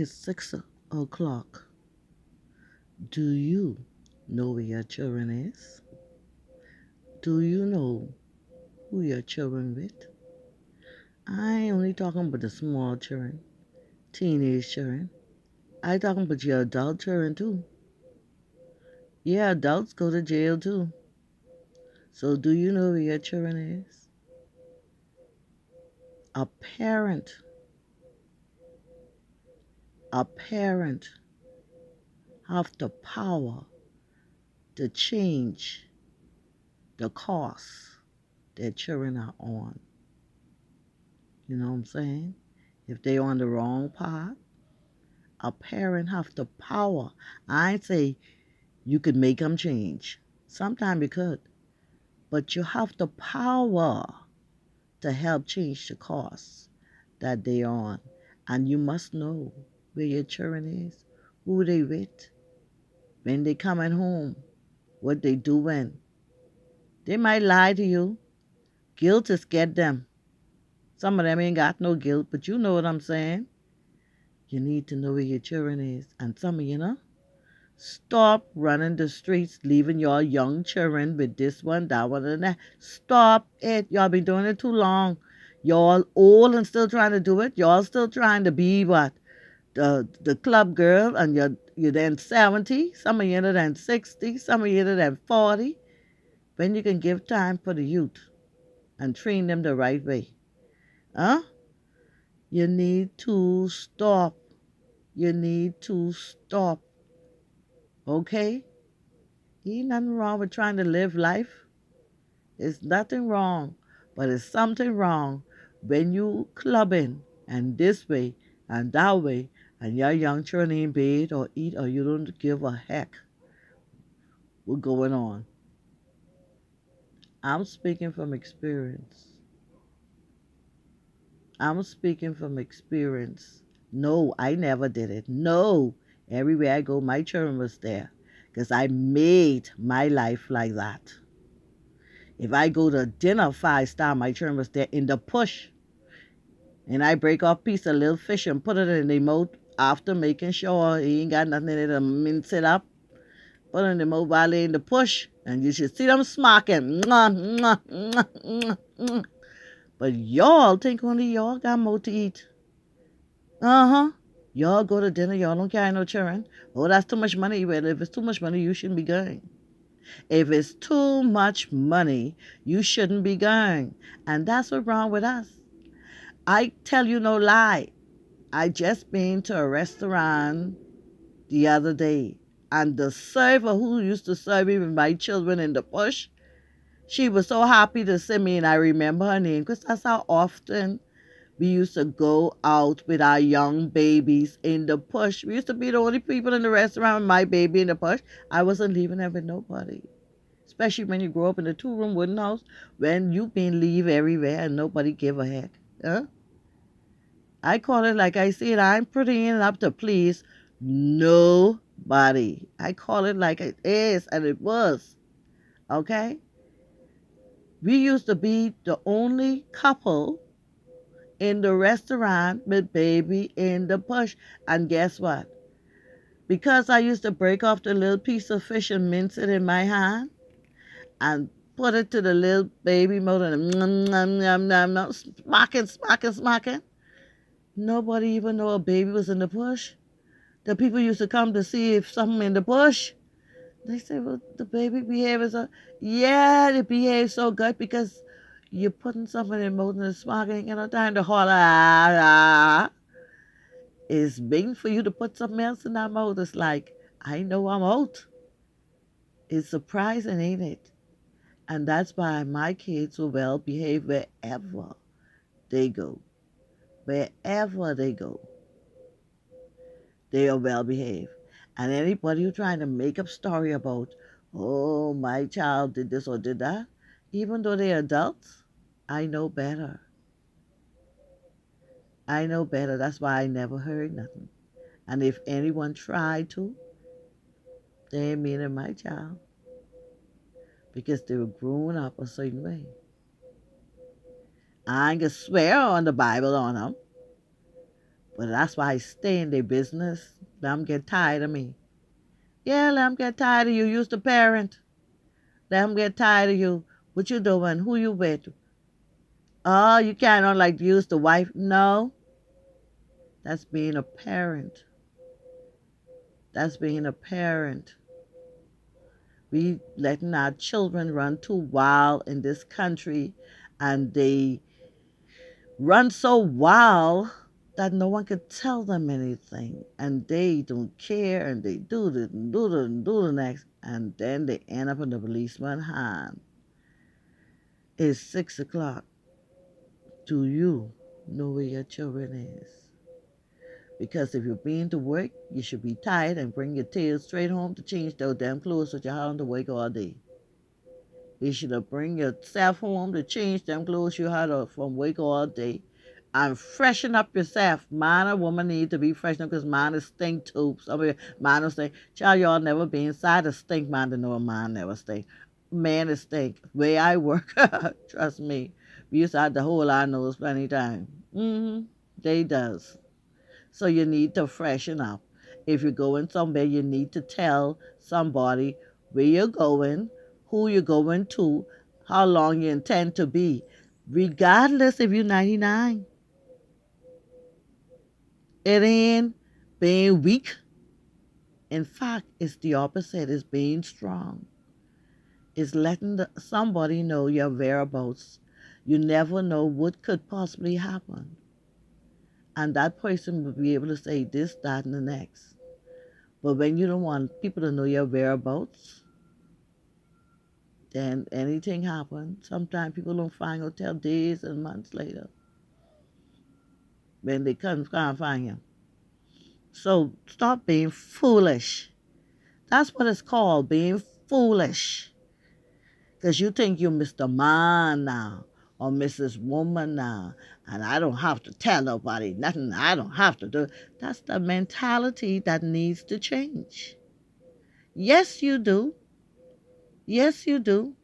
It's 6 o'clock. Do you know where your children is? Do you know who your children with? I ain't only talking about the small children, teenage children. I talking about your adult children too. Yeah, adults go to jail too. So do you know where your children is? A parent, a parent have the power to change the course their children are on. You know what I'm saying? If they on the wrong path, a parent have the power. I ain't say you could make them change. Sometimes you could, but you have the power to help change the course that they on. And you must know where your children is, who they with, when they coming home, what they doing. They might lie to you. Guilt is get them. Some of them ain't got no guilt, but you know what I'm saying. You need to know where your children is. And some of you know, stop running the streets, leaving your young children with this one, that one, and that. Stop it. Y'all been doing it too long. Y'all old and still trying to do it. Y'all still trying to be what? The club girl, and you're then 70. Some of you are then 60. Some of you are then 40. When you can give time for the youth and train them the right way. Huh? You need to stop. You need to stop. Okay? Ain't nothing wrong with trying to live life. It's nothing wrong. But it's something wrong when you clubbing and this way and that way and your young children ain't bathe or eat or you don't give a heck what's going on. I'm speaking from experience. I'm speaking from experience. No, I never did it. No. Everywhere I go, my children was there. Because I made my life like that. If I go to dinner 5 star, my children was there in the push. And I break off piece of little fish and put it in their mouth after making sure he ain't got nothing in it to mince it up. Put it in the mouth while they in the push. And you should see them smacking. Mwah, mwah, mwah, mwah, mwah. But y'all think only y'all got more to eat. Uh-huh. Y'all go to dinner, y'all don't carry no children. Oh, that's too much money. Well, if it's too much money, you shouldn't be going. If it's too much money, you shouldn't be going. And that's what's wrong with us. I tell you no lie. I just been to a restaurant the other day, and the server who used to serve me with my children in the bush, she was so happy to see me, and I remember her name because that's how often we used to go out with our young babies in the push. We used to be the only people in the restaurant with my baby in the push. I wasn't leaving them with nobody. Especially when you grow up in a 2-room wooden house, when you been leave everywhere and nobody give a heck. Huh? I call it like I see it. I'm pretty enough to please nobody. I call it like it is and it was. Okay? We used to be the only couple in the restaurant with baby in the bush. And guess what? Because I used to break off the little piece of fish and mince it in my hand and put it to the little baby mouth and smacking, smacking, smacking. Nobody even know a baby was in the bush. The people used to come to see if something in the bush. They say, well, the baby behaves so. Yeah, it behaves so good because you're putting something in the mouth and it's smacking. You know, time to holler. Ah, ah. It's waiting for you to put something else in that mouth. It's like, I know I'm out. It's surprising, ain't it? And that's why my kids will well behave wherever they go. Wherever they go, they are well behaved. And anybody who trying to make up story about, oh, my child did this or did that, even though they're adults, I know better. I know better. That's why I never heard nothing. And if anyone tried to, they ain't meaning my child because they were growing up a certain way. I ain't gonna swear on the Bible on them, But that's why I stay in their business. Let them get tired of me. Yeah, let them get tired of you. You's the parent. Let them get tired of you. What you doing? Who you with? Oh, you cannot like use the wife. No, that's being a parent. That's being a parent. We letting our children run too wild in this country, and they run so wild that no one could tell them anything, and they don't care, and they do this and do this and do the next, and then they end up in the policeman's hand. It's 6 o'clock. Do you know where your children is? Because if you're being to work, you should be tired and bring your tail straight home to change those damn clothes that you're having to work all day. You should have bring yourself home to change them clothes you had from work all day and freshen up yourself. Man or woman need to be freshened up because man is stink too. Some of you man will say, child, y'all never be inside a stink man to know a man never stink. Man is stink. Where I work, trust me, we used to have the whole our nose plenty time. They does. So you need to freshen up. If you're going somewhere, you need to tell somebody where you're going, who you're going to, how long you intend to be, regardless if you're 99. It ain't being weak. In fact, it's the opposite. It's being strong. It's letting somebody know your whereabouts. You never know what could possibly happen. And that person will be able to say this, that, and the next. But when you don't want people to know your whereabouts, then anything happens. Sometimes people don't find out till days and months later when they can't find you. So stop being foolish. That's what it's called, being foolish. Because you think you're Mr. Man now or Mrs. Woman now, and I don't have to tell nobody nothing. I don't have to do. That's the mentality that needs to change. Yes, you do. Yes, you do.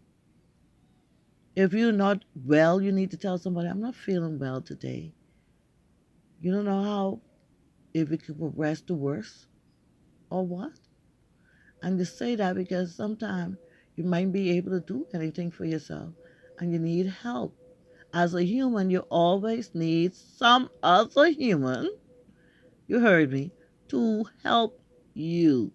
If you're not well, you need to tell somebody, I'm not feeling well today. You don't know how, if it could progress to worse or what. And you say that because sometimes you might be able to do anything for yourself and you need help. As a human, you always need some other human, you heard me, to help you.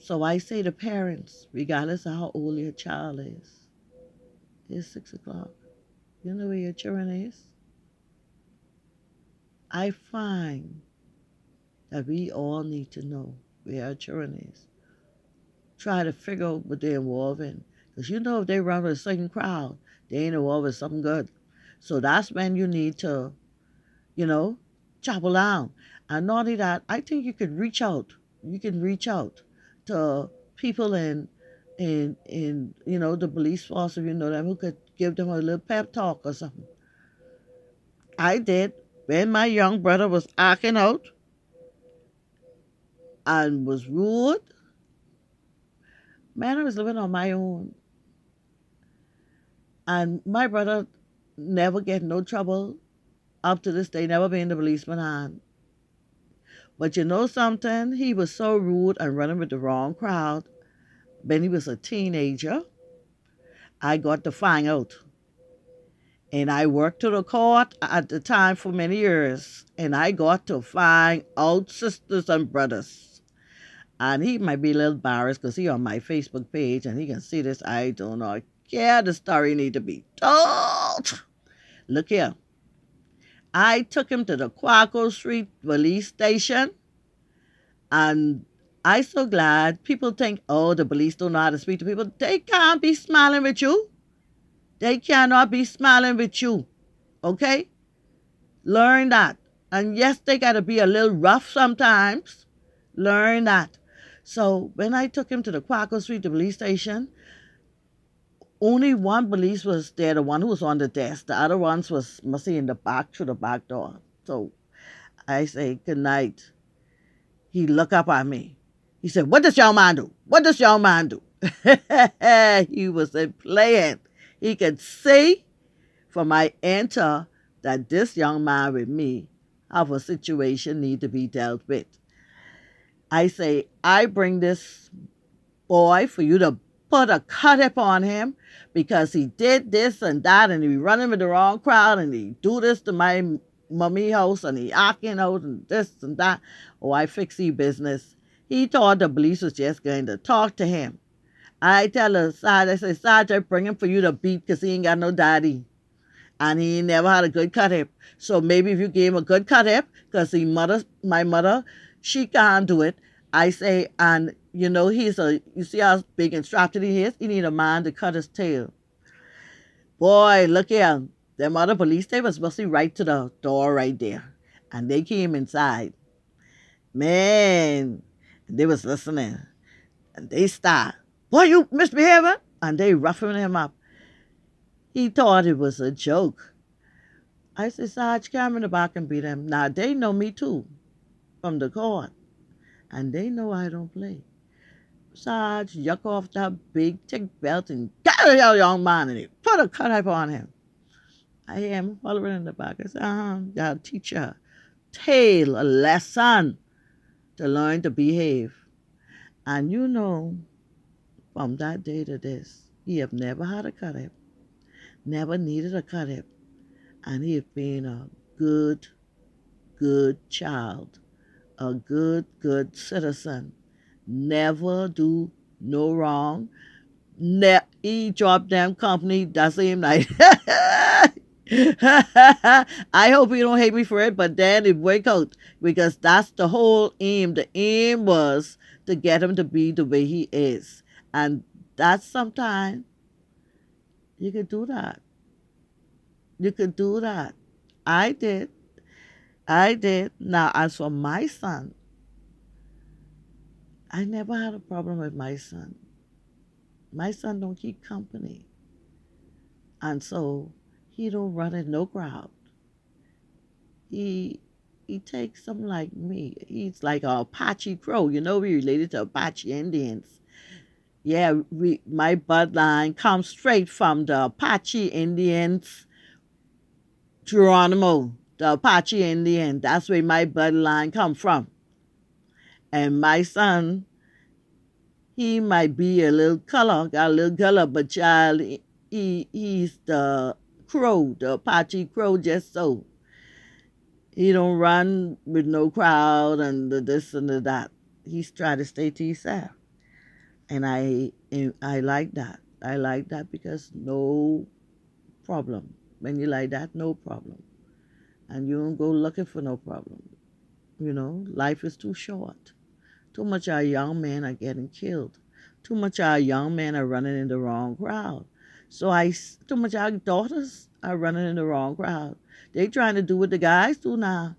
So I say to parents, regardless of how old your child is, it's 6 o'clock. You know where your children is? I find that we all need to know where our children is. Try to figure out what they're involved in. Because you know if they run with a certain crowd, they ain't involved with something good. So that's when you need to, chopple down. And not only that, I think you could reach out. You can reach out to people in the police force, if you know them, who could give them a little pep talk or something. I did. When my young brother was acting out and was rude, man, I was living on my own. And my brother never get no trouble up to this day, never been the policeman hand. But you know something? He was so rude and running with the wrong crowd. When he was a teenager, I got to find out. And I worked to the court at the time for many years. And I got to find out sisters and brothers. And he might be a little embarrassed because he on my Facebook page and he can see this. I don't know. Yeah, the story need to be told. Look here. I took him to the Quaco Street police station. And I'm so glad people think, oh, the police don't know how to speak to people. They can't be smiling with you. They cannot be smiling with you. Okay? Learn that. And yes, they got to be a little rough sometimes. Learn that. So when I took him to the Quaco Street police station, only one police was there, the one who was on the desk. The other ones was mostly in the back, through the back door. So I say, good night. He looked up at me. He said, what does young man do? What does young man do? He wasn't playing. He could see from my enter that this young man with me of a situation need to be dealt with. I say, I bring this boy for you to put a cut up on him because he did this and that and he running with the wrong crowd and he do this to my mummy house and he acting out and this and that. Oh, I fix his business. He thought the police was just going to talk to him. I tell her, Sarge, I say, Sarge, I bring him for you to beat because he ain't got no daddy. And he never had a good cut hip. So maybe if you gave him a good cut hip, because my mother, she can't do it. I say, and you see how big and strapped he is? He need a man to cut his tail. Boy, look here. Them other police, they was supposed to be right to the door right there. And they came inside. Man, they was listening. And they start, boy, you misbehaving? And they roughing him up. He thought it was a joke. I said, Sarge, come in the back and beat him. Now, they know me too from the court. And they know I don't play. Sarge, yuck off that big thick belt and got a young man and he put a cut up on him. I hear him hollering in the back. I said, gotta teach her tale, a lesson to learn to behave. And from that day to this, he have never had a cut up, never needed a cut up. And he has been a good, good child, a good, good citizen. Never do no wrong. He dropped them company, that's him like I hope you don't hate me for it, but then it worked out because that's the whole aim. The aim was to get him to be the way he is. And that's sometimes you could do that. You could do that. I did. I did. Now, as for my son, I never had a problem with my son. My son don't keep company. And so he don't run in no crowd. He he takes some like me. He's like a Apache Crow. We related to Apache Indians. Yeah, my bloodline comes straight from the Apache Indians, Geronimo, the Apache Indian. That's where my bloodline come from. And my son, he might be a little color, got a little color, but child, he's the crow, the Apache crow, just so. He don't run with no crowd and the this and the that. He's trying to stay to himself. And I like that. I like that because no problem. When you like that, no problem. And you don't go looking for no problem. Life is too short. Too much of our young men are getting killed. Too much of our young men are running in the wrong crowd. Too much of our daughters are running in the wrong crowd. They trying to do what the guys do now.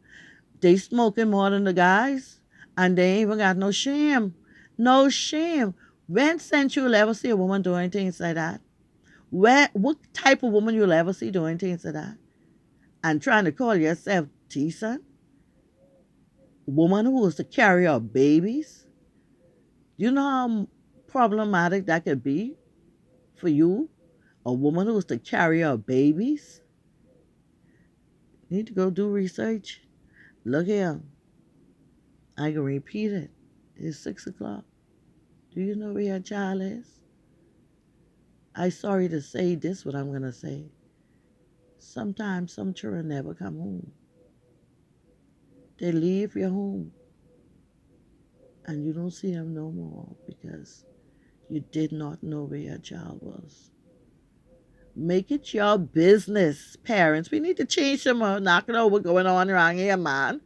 They smoking more than the guys, and they ain't even got no shame. No shame. When since you'll ever see a woman doing things like that? What type of woman you'll ever see doing things like that? And trying to call yourself decent? Woman who is to carry her babies? You know how problematic that could be for you? A woman who is to carry her babies? You need to go do research. Look here. I can repeat it. It's 6 o'clock. Do you know where your child is? I'm sorry to say this, what I'm going to say. Sometimes some children never come home. They leave your home and you don't see them no more because you did not know where your child was. Make it your business, parents. We need to change some knocking over what's going on around here, man.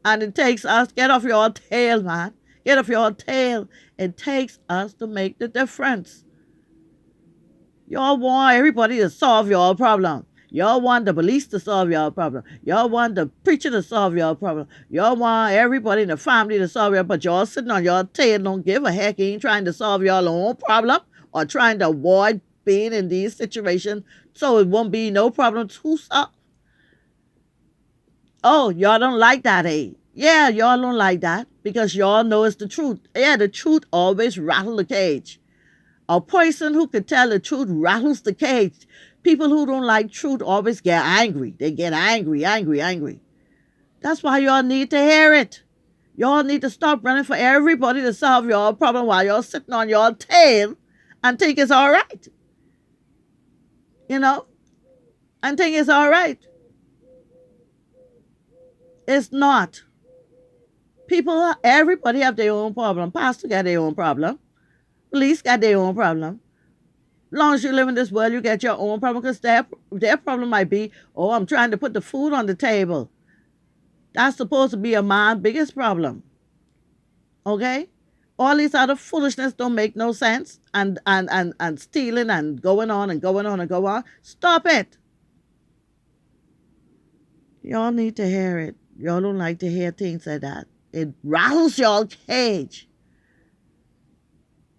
And it takes us, get off your tail, man. Get off your tail. It takes us to make the difference. Y'all want everybody to solve your problem. Y'all want the police to solve your problem. Y'all want the preacher to solve your problem. Y'all want everybody in the family to solve your problem. But y'all sitting on your tail, don't give a heck. Ain't trying to solve your own problem or trying to avoid being in these situations so it won't be no problem to solve. Oh, y'all don't like that, eh? Yeah, y'all don't like that because y'all know it's the truth. Yeah, the truth always rattles the cage. A person who can tell the truth rattles the cage. People who don't like truth always get angry. They get angry, angry, angry. That's why y'all need to hear it. Y'all need to stop running for everybody to solve your problem while y'all sitting on your tail and think it's all right. You know, and think it's all right. It's not. People, everybody have their own problem. Pastor got their own problem. Police got their own problem. Long as you live in this world, you get your own problem because their problem might be, oh, I'm trying to put the food on the table. That's supposed to be a man's biggest problem. Okay? All these other foolishness don't make no sense and stealing and going on and going on and go on. Stop it. Y'all need to hear it. Y'all don't like to hear things like that. It rattles your cage.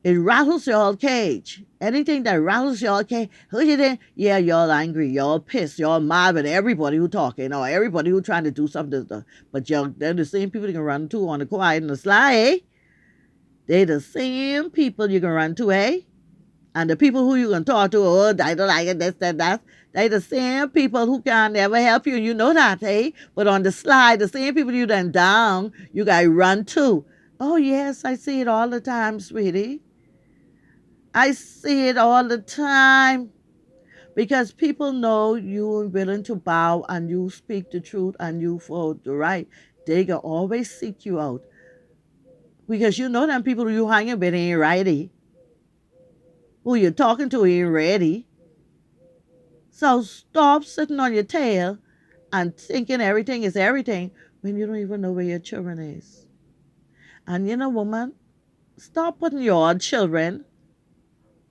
It rattles your cage. Anything that rattles your cage, who you think? Yeah, y'all angry, y'all pissed, y'all mad with everybody who talking or everybody who trying to do something. But they're the same people you can run to on the quiet and the sly, eh? They the same people you can run to, eh? And the people who you can talk to, oh, I don't like it, this, that. They the same people who can never help you. You know that, eh? But on the slide, the same people you done down, you got to run to. Oh, yes, I see it all the time, sweetie. I see it all the time. Because people know you are willing to bow and you speak the truth and you for the right. They can always seek you out. Because you know them people you hanging with ain't righty. Who you're talking to ain't ready. So stop sitting on your tail and thinking everything is everything when you don't even know where your children is. And you know, woman, stop putting your children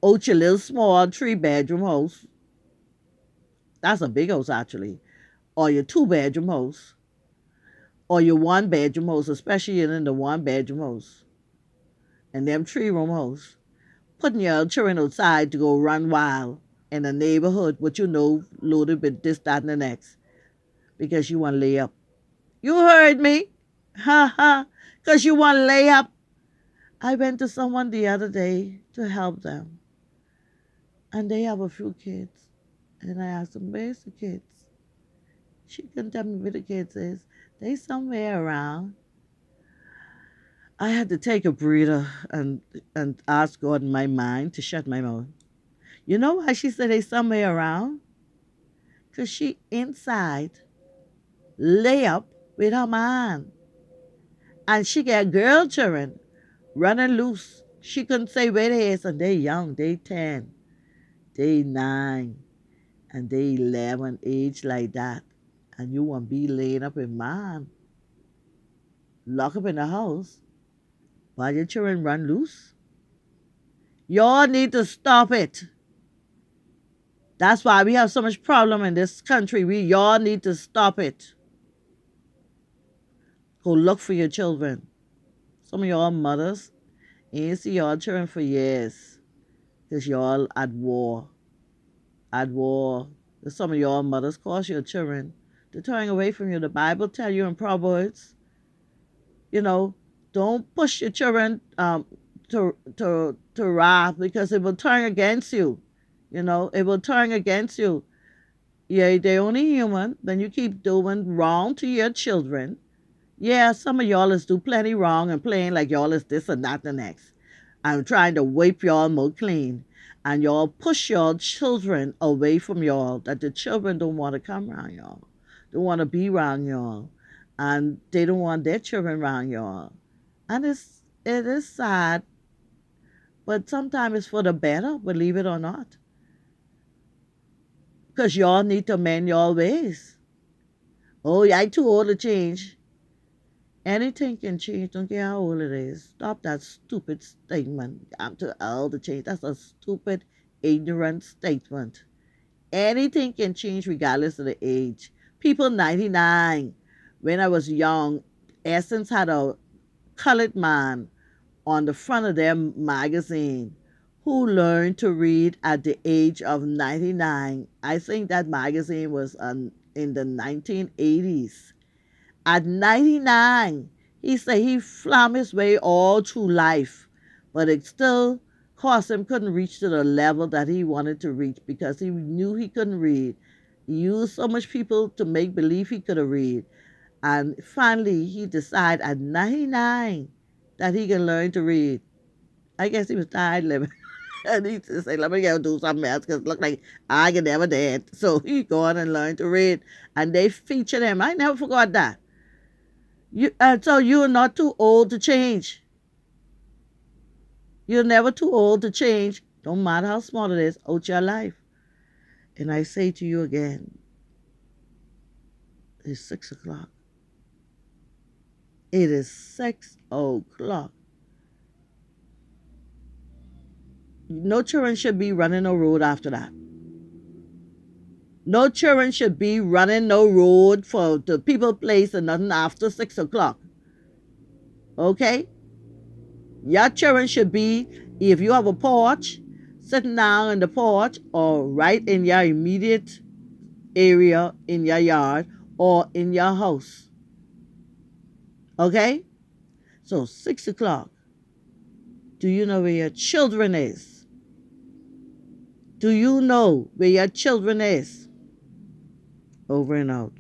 out your little small 3-bedroom house. That's a big house actually. Or your 2-bedroom house. Or your 1-bedroom house, especially in the 1-bedroom house. And them 3-room house. Putting your children outside to go run wild in a neighborhood, what you know, loaded with this, that, and the next. Because you want to lay up. You heard me. Ha ha. Because you want to lay up. I went to someone the other day to help them. And they have a few kids. And I asked them, where's the kids? She couldn't tell me where the kids is. They somewhere around. I had to take a breather and ask God in my mind to shut my mouth. You know why she said they somewhere around? Because she inside lay up with her man. And she got girl children running loose. She couldn't say where they is, and they young. They 10, they 9, and they 11, age like that. And you want to be laying up with man, lock up in the house, while your children run loose? Y'all need to stop it. That's why we have so much problem in this country. Y'all need to stop it. Go look for your children. Some of y'all mothers ain't see y'all children for years because y'all at war. At war. Some of y'all mothers cause your children to turn away from you. The Bible tell you in Proverbs, you know, don't push your children to wrath because it will turn against you. You know, it will turn against you. Yeah, they're only human. Then you keep doing wrong to your children. Yeah, some of y'all is do plenty wrong and playing like y'all is this and that the next. I'm trying to wipe y'all more clean. And y'all push y'all children away from y'all, that the children don't want to come around y'all. Don't want to be around y'all. And they don't want their children around y'all. And it is sad, but sometimes it's for the better, believe it or not. Because y'all need to mend y'all ways. Oh, yeah, I too old to change. Anything can change, don't care how old it is. Stop that stupid statement. I'm too old to change. That's a stupid, ignorant statement. Anything can change regardless of the age. People 99. When I was young, Essence had a colored man on the front of their magazine who learned to read at the age of 99. I think that magazine was in the 1980s. At 99, he said he flummed his way all through life, but it still cost him, couldn't reach to the level that he wanted to reach because he knew he couldn't read. He used so much people to make believe he could read. And finally, he decided at 99 that he can learn to read. I guess he was tired living. And he just said, let me go do something else because it looked like I could never did. So he go on and learn to read. And they featured him. I never forgot that. So you're not too old to change. You're never too old to change. Don't matter how small it is, out your life. And I say to you again, it's 6 o'clock. It is 6 o'clock. No children should be running no road after that. No children should be running no road for the people place and nothing after 6 o'clock. Okay? Your children should be, if you have a porch, sitting down on the porch or right in your immediate area in your yard or in your house. Okay? So 6 o'clock. Do you know where your children is? Do you know where your children is? Over and out.